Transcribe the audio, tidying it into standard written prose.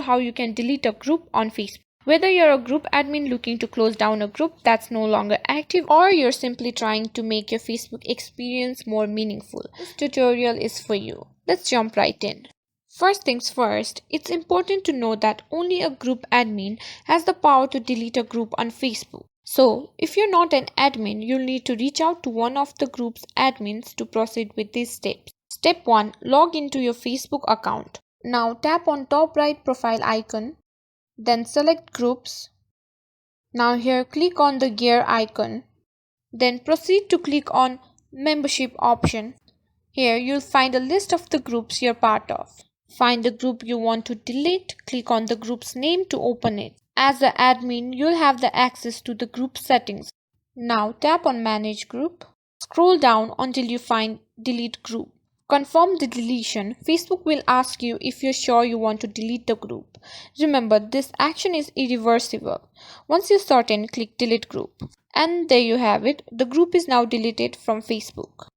How you can delete a group on Facebook. Whether you're a group admin looking to close down a group that's no longer active, or you're simply trying to make your Facebook experience more meaningful, this tutorial is for you. Let's jump right in. First things first, it's important to know that only a group admin has the power to delete a group on Facebook. So, if you're not an admin, you'll need to reach out to one of the group's admins to proceed with these steps. Step 1. Log into your Facebook account. Now tap on top right profile icon, then select groups. Now here click on the gear icon, then proceed to click on membership option. Here you'll find a list of the groups you're part of. Find the group you want to delete, click on the group's name to open it. As the admin, you'll have the access to the group settings. Now tap on manage group. Scroll down until you find delete group. Confirm the deletion. Facebook will ask you if you're sure you want to delete the group. Remember, this action is irreversible. Once you're certain, click delete group. And there you have it. The group is now deleted from Facebook.